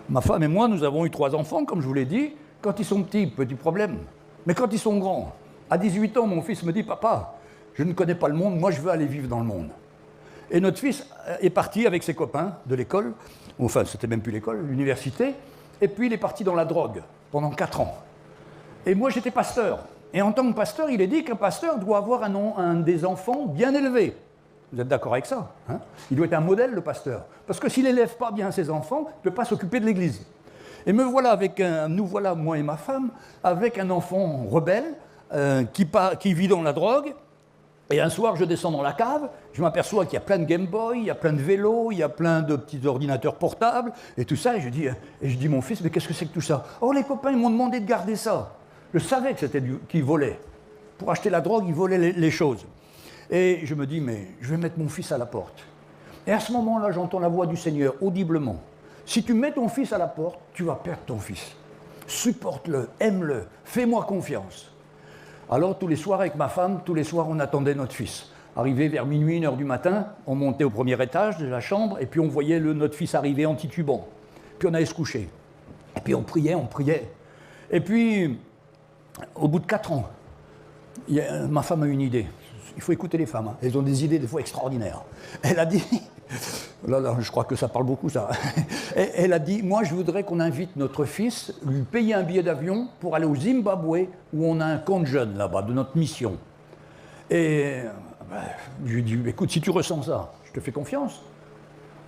Ma femme et moi, nous avons eu 3 enfants, comme je vous l'ai dit. Quand ils sont petits, petit problème. Mais quand ils sont grands, à 18 ans, mon fils me dit « Papa, je ne connais pas le monde, moi je veux aller vivre dans le monde. » Et notre fils est parti avec ses copains de l'école, enfin c'était même plus l'école, l'université, et puis il est parti dans la drogue pendant 4 ans. Et moi j'étais pasteur. Et en tant que pasteur, il est dit qu'un pasteur doit avoir des enfants bien élevés. Vous êtes d'accord avec ça, hein? Il doit être un modèle, le pasteur. Parce que s'il n'élève pas bien ses enfants, il ne peut pas s'occuper de l'Église. Et nous voilà, moi et ma femme, avec un enfant rebelle qui vit dans la drogue. Et un soir, je descends dans la cave, je m'aperçois qu'il y a plein de Game Boy, il y a plein de vélos, il y a plein de petits ordinateurs portables, et tout ça. Et je dis mon fils, mais qu'est-ce que c'est que tout ça? Oh, les copains, ils m'ont demandé de garder ça. Je savais que c'était qu'ils volaient. Pour acheter la drogue, ils volaient les choses. Et je me dis, mais je vais mettre mon fils à la porte. Et à ce moment-là, j'entends la voix du Seigneur, audiblement. Si tu mets ton fils à la porte, tu vas perdre ton fils. Supporte-le, aime-le, fais-moi confiance. Alors, tous les soirs, avec ma femme, tous les soirs, on attendait notre fils. Arrivé vers minuit, 1h du matin, on montait au premier étage de la chambre, et puis on voyait notre fils arriver en titubant. Puis on allait se coucher. Et puis on priait. Et puis, au bout de 4 ans, ma femme a une idée. Il faut écouter les femmes, hein. Elles ont des idées des fois extraordinaires. Elle a dit, là, je crois que ça parle beaucoup ça. Elle a dit, moi je voudrais qu'on invite notre fils, lui payer un billet d'avion pour aller au Zimbabwe, où on a un camp de jeunes là-bas, de notre mission. Et je lui ai dit, écoute, si tu ressens ça, je te fais confiance,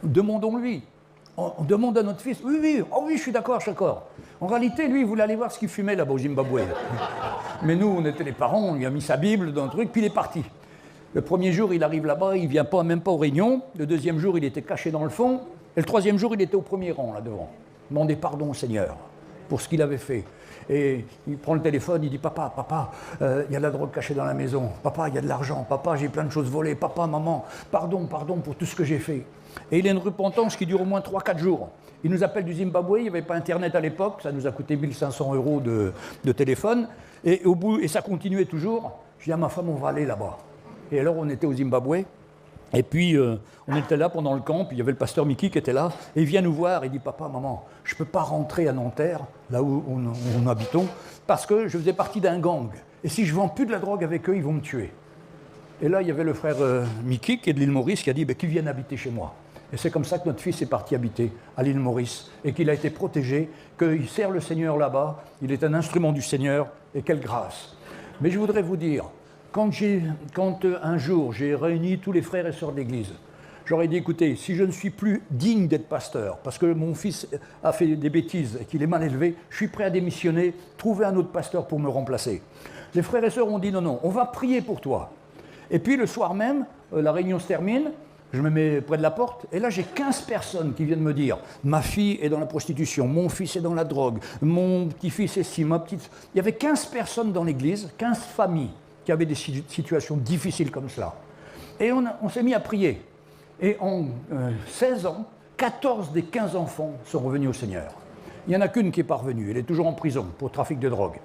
demandons-lui. On demande à notre fils, oui, je suis d'accord. En réalité, lui, il voulait aller voir ce qu'il fumait là-bas au Zimbabwe. Mais nous, on était les parents, on lui a mis sa Bible dans le truc, puis il est parti. Le premier jour, il arrive là-bas, il ne vient même pas aux réunions. Le deuxième jour, il était caché dans le fond. Et le troisième jour, il était au premier rang, là devant. Demandez pardon au Seigneur pour ce qu'il avait fait. Et il prend le téléphone, il dit, papa, il y a de la drogue cachée dans la maison. Papa, il y a de l'argent. Papa, j'ai plein de choses volées. Papa, maman, pardon pour tout ce que j'ai fait. Et il a une repentance qui dure au moins 3-4 jours. Il nous appelle du Zimbabwe, il n'y avait pas Internet à l'époque, ça nous a coûté 1 500 € de téléphone. Et ça continuait toujours. Je dis à ma femme, on va aller là-bas. Et alors on était au Zimbabwe, et puis on était là pendant le camp, puis il y avait le pasteur Mickey qui était là, et il vient nous voir, il dit, papa, maman, je ne peux pas rentrer à Nanterre, là où nous habitons, parce que je faisais partie d'un gang. Et si je ne vends plus de la drogue avec eux, ils vont me tuer. Et là, il y avait le frère Mickey, qui est de l'île Maurice, qui a dit, qu'ils viennent habiter chez moi. Et c'est comme ça que notre fils est parti habiter à l'île Maurice, et qu'il a été protégé, qu'il sert le Seigneur là-bas, il est un instrument du Seigneur, et quelle grâce. Mais je voudrais vous dire, quand un jour j'ai réuni tous les frères et sœurs d'église, j'aurais dit, écoutez, si je ne suis plus digne d'être pasteur, parce que mon fils a fait des bêtises et qu'il est mal élevé, je suis prêt à démissionner, trouver un autre pasteur pour me remplacer. Les frères et sœurs ont dit, non, on va prier pour toi. Et puis le soir même, la réunion se termine, je me mets près de la porte, et là j'ai 15 personnes qui viennent me dire, ma fille est dans la prostitution, mon fils est dans la drogue, mon petit-fils est ci, ma petite... Il y avait 15 personnes dans l'église, 15 familles, qui avaient des situations difficiles comme cela. Et on s'est mis à prier. Et en 16 ans, 14 des 15 enfants sont revenus au Seigneur. Il n'y en a qu'une qui est parvenue, elle est toujours en prison pour trafic de drogue.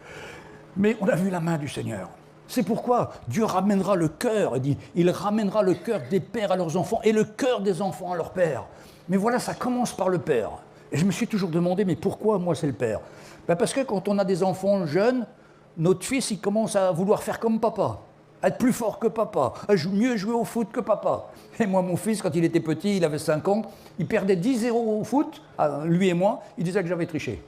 Mais on a vu la main du Seigneur. C'est pourquoi Dieu ramènera le cœur, il ramènera le cœur des pères à leurs enfants et le cœur des enfants à leurs pères. Mais voilà, ça commence par le père. Et je me suis toujours demandé, mais pourquoi moi c'est le père? Parce que quand on a des enfants jeunes, notre fils, il commence à vouloir faire comme papa, à être plus fort que papa, à mieux jouer au foot que papa. Et moi, mon fils, quand il était petit, il avait 5 ans, il perdait 10-0 au foot, lui et moi, il disait que j'avais triché.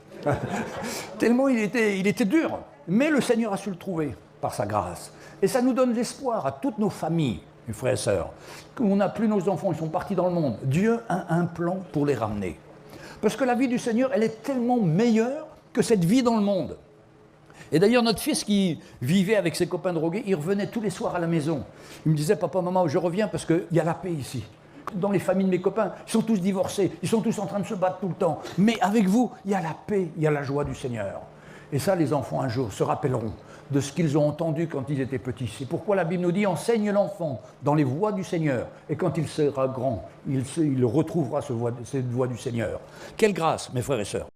Tellement il était dur. Mais le Seigneur a su le trouver par sa grâce. Et ça nous donne l'espoir à toutes nos familles, mes frères et sœurs, qu'on n'a plus nos enfants, ils sont partis dans le monde. Dieu a un plan pour les ramener. Parce que la vie du Seigneur, elle est tellement meilleure que cette vie dans le monde. Et d'ailleurs, notre fils qui vivait avec ses copains drogués, il revenait tous les soirs à la maison. Il me disait, papa, maman, je reviens parce qu'il y a la paix ici. Dans les familles de mes copains, ils sont tous divorcés, ils sont tous en train de se battre tout le temps. Mais avec vous, il y a la paix, il y a la joie du Seigneur. Et ça, les enfants, un jour, se rappelleront de ce qu'ils ont entendu quand ils étaient petits. C'est pourquoi la Bible nous dit, enseigne l'enfant dans les voies du Seigneur. Et quand il sera grand, il retrouvera cette voie du Seigneur. Quelle grâce, mes frères et sœurs.